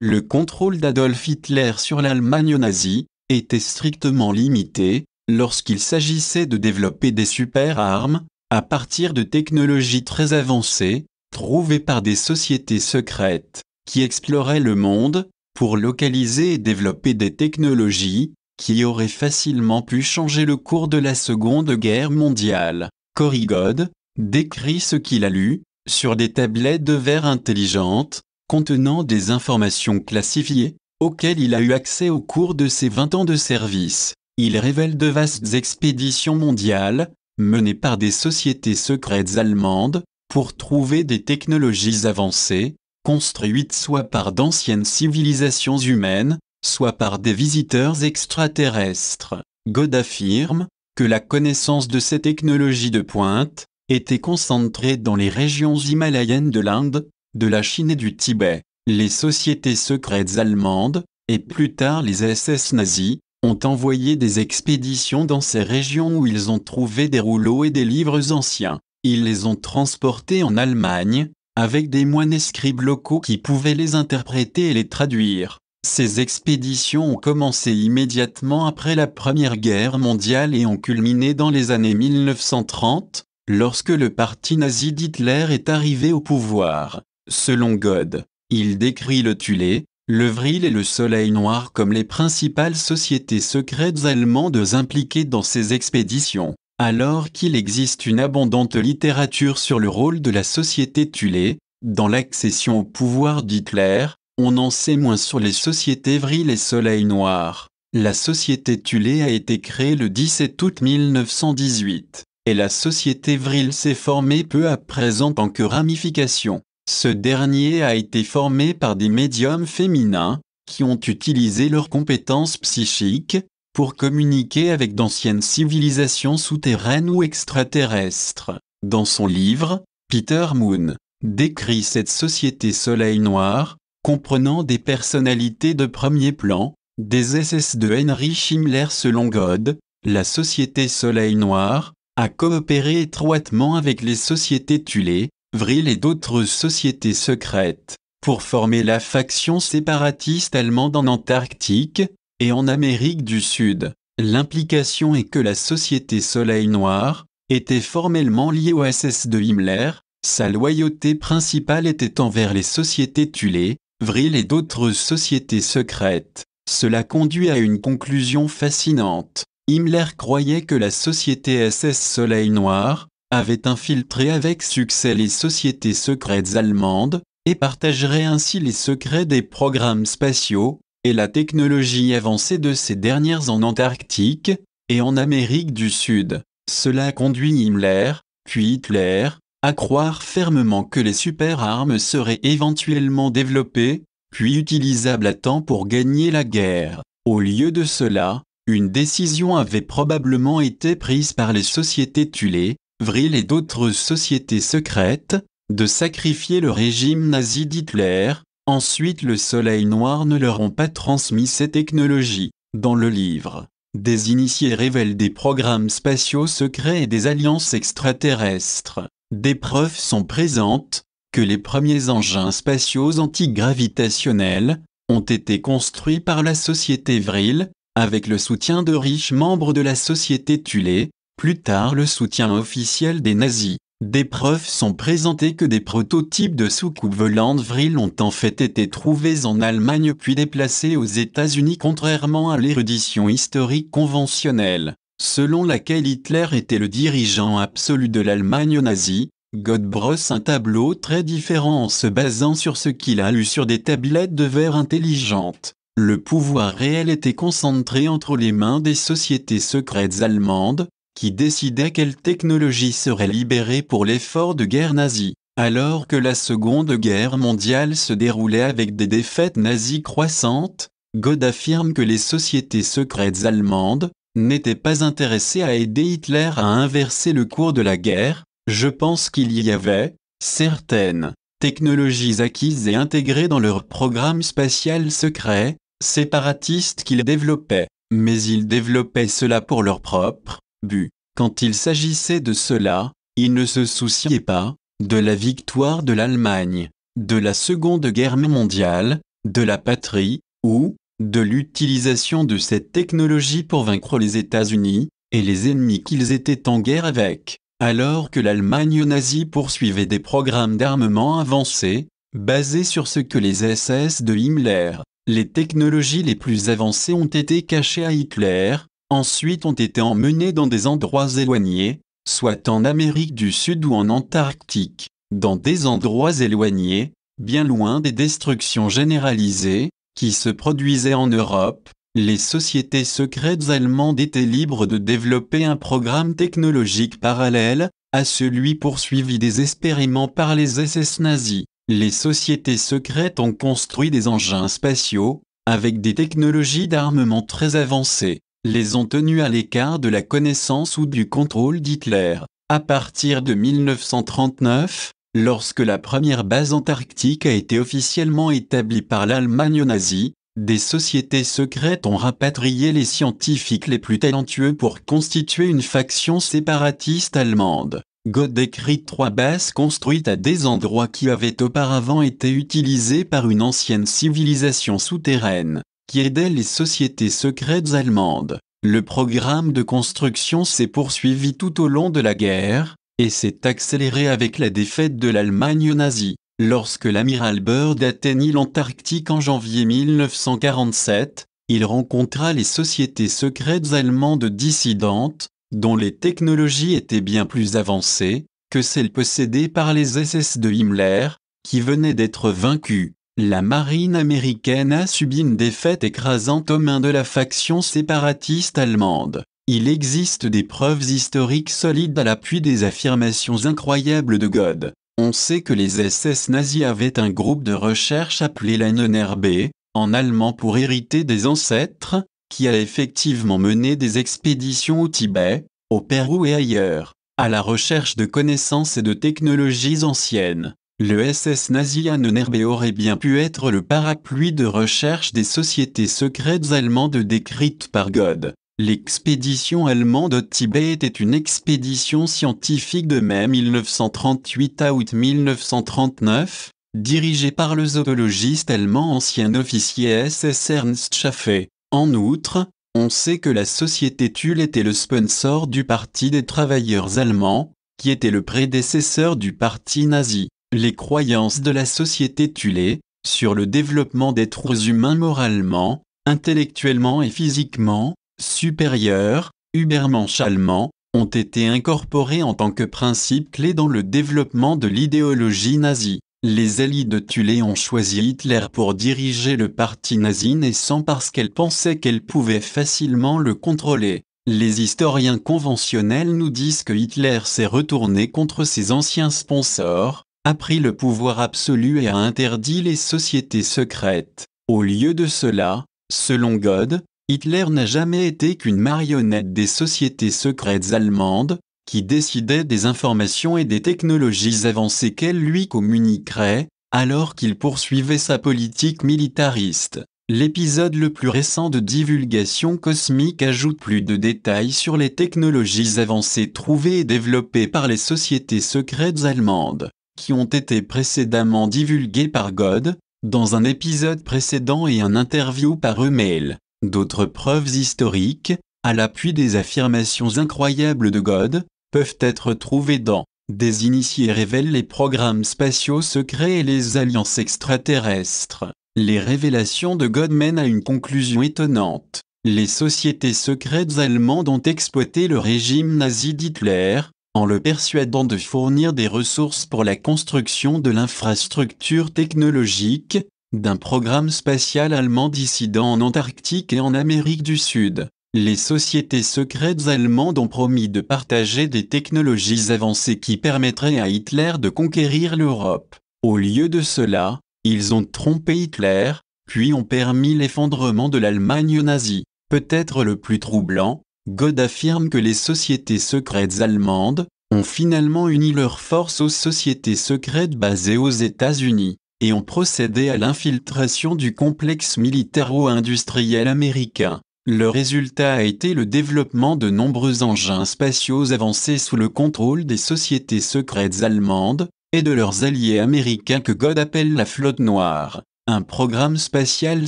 le contrôle d'Adolf Hitler sur l'Allemagne nazie était strictement limité lorsqu'il s'agissait de développer des super-armes à partir de technologies très avancées, trouvées par des sociétés secrètes qui exploraient le monde pour localiser et développer des technologies qui auraient facilement pu changer le cours de la Seconde Guerre mondiale. Cory God décrit ce qu'il a lu sur des tablettes de verre intelligentes contenant des informations classifiées auxquelles il a eu accès au cours de ses 20 ans de service. Il révèle de vastes expéditions mondiales menées par des sociétés secrètes allemandes pour trouver des technologies avancées, construites soit par d'anciennes civilisations humaines, soit par des visiteurs extraterrestres. God affirme que la connaissance de ces technologies de pointe était concentrée dans les régions himalayennes de l'Inde, de la Chine et du Tibet. Les sociétés secrètes allemandes, et plus tard les SS nazis, ont envoyé des expéditions dans ces régions où ils ont trouvé des rouleaux et des livres anciens. Ils les ont transportés en Allemagne, avec des moines et scribes locaux qui pouvaient les interpréter et les traduire. Ces expéditions ont commencé immédiatement après la Première Guerre mondiale et ont culminé dans les années 1930, lorsque le parti nazi d'Hitler est arrivé au pouvoir. Selon God, il décrit le Thule, le Vril et le Soleil Noir comme les principales sociétés secrètes allemandes impliquées dans ces expéditions. Alors qu'il existe une abondante littérature sur le rôle de la société Thule dans l'accession au pouvoir d'Hitler, on en sait moins sur les sociétés Vril et Soleil Noir. La société Thule a été créée le 17 août 1918, et la société Vril s'est formée peu après en tant que ramification. Ce dernier a été formé par des médiums féminins, qui ont utilisé leurs compétences psychiques pour communiquer avec d'anciennes civilisations souterraines ou extraterrestres. Dans son livre, Peter Moon décrit cette société Soleil Noir, comprenant des personnalités de premier plan, des SS de Heinrich Himmler. Selon God, la société Soleil Noir a coopéré étroitement avec les sociétés Thule, Vril et d'autres sociétés secrètes, pour former la faction séparatiste allemande en Antarctique et en Amérique du Sud. L'implication est que la société Soleil Noir était formellement liée au SS de Himmler, sa loyauté principale était envers les sociétés Thule, Vril et d'autres sociétés secrètes. Cela conduit à une conclusion fascinante. Himmler croyait que la société SS Soleil Noir avait infiltré avec succès les sociétés secrètes allemandes, et partagerait ainsi les secrets des programmes spatiaux, et la technologie avancée de ces dernières en Antarctique, et en Amérique du Sud. Cela conduit Himmler, puis Hitler, à croire fermement que les super-armes seraient éventuellement développées, puis utilisables à temps pour gagner la guerre. Au lieu de cela, une décision avait probablement été prise par les sociétés Thule, Vril et d'autres sociétés secrètes, de sacrifier le régime nazi d'Hitler. Ensuite, le Soleil Noir ne leur ont pas transmis ces technologies. Dans le livre, des initiés révèlent des programmes spatiaux secrets et des alliances extraterrestres. Des preuves sont présentes que les premiers engins spatiaux antigravitationnels ont été construits par la société Vril, avec le soutien de riches membres de la société Thule, plus tard le soutien officiel des nazis. Des preuves sont présentées que des prototypes de soucoupes volantes Vril ont en fait été trouvés en Allemagne puis déplacés aux États-Unis, contrairement à l'érudition historique conventionnelle, selon laquelle Hitler était le dirigeant absolu de l'Allemagne nazie. God brosse un tableau très différent en se basant sur ce qu'il a lu sur des tablettes de verre intelligentes. Le pouvoir réel était concentré entre les mains des sociétés secrètes allemandes, qui décidaient quelle technologie serait libérée pour l'effort de guerre nazi. Alors que la Seconde Guerre mondiale se déroulait avec des défaites nazies croissantes, God affirme que les sociétés secrètes allemandes n'étaient pas intéressées à aider Hitler à inverser le cours de la guerre. Je pense qu'il y avait certaines technologies acquises et intégrées dans leur programme spatial secret, séparatiste qu'ils développaient, mais ils développaient cela pour leur propre but. Quand il s'agissait de cela, ils ne se souciaient pas de la victoire de l'Allemagne. De la Seconde Guerre mondiale, de la patrie, ou de l'utilisation de cette technologie pour vaincre les États-Unis et les ennemis qu'ils étaient en guerre avec. Alors que l'Allemagne nazie poursuivait des programmes d'armement avancés, basés sur ce que les SS de Himmler, les technologies les plus avancées ont été cachées à Hitler, ensuite ont été emmenées dans des endroits éloignés, soit en Amérique du Sud ou en Antarctique, dans des endroits éloignés, bien loin des destructions généralisées, qui se produisaient en Europe. Les sociétés secrètes allemandes étaient libres de développer un programme technologique parallèle à celui poursuivi désespérément par les SS nazis. Les sociétés secrètes ont construit des engins spatiaux, avec des technologies d'armement très avancées, les ont tenus à l'écart de la connaissance ou du contrôle d'Hitler. À partir de 1939, lorsque la première base antarctique a été officiellement établie par l'Allemagne nazie, des sociétés secrètes ont rapatrié les scientifiques les plus talentueux pour constituer une faction séparatiste allemande. Gode décrit 3 bases construites à des endroits qui avaient auparavant été utilisés par une ancienne civilisation souterraine, qui aidait les sociétés secrètes allemandes. Le programme de construction s'est poursuivi tout au long de la guerre, et s'est accéléré avec la défaite de l'Allemagne nazie. Lorsque l'amiral Byrd atteignit l'Antarctique en janvier 1947, il rencontra les sociétés secrètes allemandes dissidentes, dont les technologies étaient bien plus avancées que celles possédées par les SS de Himmler, qui venaient d'être vaincus. La marine américaine a subi une défaite écrasante aux mains de la faction séparatiste allemande. Il existe des preuves historiques solides à l'appui des affirmations incroyables de Gode. On sait que les SS nazis avaient un groupe de recherche appelé l'NNRB, en allemand pour hériter des ancêtres, qui a effectivement mené des expéditions au Tibet, au Pérou et ailleurs, à la recherche de connaissances et de technologies anciennes. Le SS nazi NNRB aurait bien pu être le parapluie de recherche des sociétés secrètes allemandes décrites par Gode. L'expédition allemande au Tibet était une expédition scientifique de mai 1938 à août 1939, dirigée par le zoologiste allemand ancien officier SS Ernst Schaffe. En outre, on sait que la société Thule était le sponsor du Parti des travailleurs allemands, qui était le prédécesseur du parti nazi. Les croyances de la société Thule, sur le développement d'êtres humains moralement, intellectuellement et physiquement, supérieurs, Übermensch allemand, ont été incorporés en tant que principe clé dans le développement de l'idéologie nazie. Les alliés de Thule ont choisi Hitler pour diriger le parti nazi naissant parce qu'elles pensaient qu'elles pouvaient facilement le contrôler. Les historiens conventionnels nous disent que Hitler s'est retourné contre ses anciens sponsors, a pris le pouvoir absolu et a interdit les sociétés secrètes. Au lieu de cela, selon Gode, Hitler n'a jamais été qu'une marionnette des sociétés secrètes allemandes, qui décidaient des informations et des technologies avancées qu'elles lui communiqueraient, alors qu'il poursuivait sa politique militariste. L'épisode le plus récent de Divulgation cosmique ajoute plus de détails sur les technologies avancées trouvées et développées par les sociétés secrètes allemandes, qui ont été précédemment divulguées par Gode, dans un épisode précédent et un interview par email. D'autres preuves historiques, à l'appui des affirmations incroyables de Gode, peuvent être trouvées dans Des initiés révèlent les programmes spatiaux secrets et les alliances extraterrestres. Les révélations de Gode mènent à une conclusion étonnante. Les sociétés secrètes allemandes ont exploité le régime nazi d'Hitler, en le persuadant de fournir des ressources pour la construction de l'infrastructure technologique, d'un programme spatial allemand dissident en Antarctique et en Amérique du Sud. Les sociétés secrètes allemandes ont promis de partager des technologies avancées qui permettraient à Hitler de conquérir l'Europe. Au lieu de cela, ils ont trompé Hitler, puis ont permis l'effondrement de l'Allemagne nazie. Peut-être le plus troublant, Gode affirme que les sociétés secrètes allemandes ont finalement uni leurs forces aux sociétés secrètes basées aux États-Unis, et ont procédé à l'infiltration du complexe militaro-industriel américain. Le résultat a été le développement de nombreux engins spatiaux avancés sous le contrôle des sociétés secrètes allemandes, et de leurs alliés américains que Gode appelle la flotte noire. un programme spatial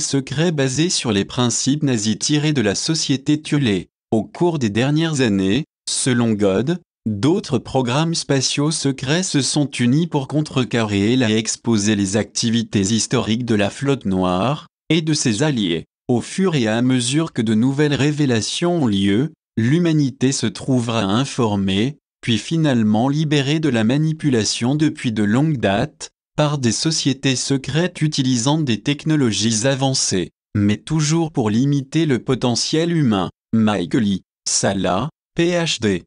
secret basé sur les principes nazis tirés de la société Thule. Au cours des dernières années, selon God, d'autres programmes spatiaux secrets se sont unis pour contrecarrer et exposer les activités historiques de la flotte noire et de ses alliés. Au fur et à mesure que de nouvelles révélations ont lieu, l'humanité se trouvera informée, puis finalement libérée de la manipulation depuis de longues dates, par des sociétés secrètes utilisant des technologies avancées, mais toujours pour limiter le potentiel humain. Mike Lee, Salah, Ph.D.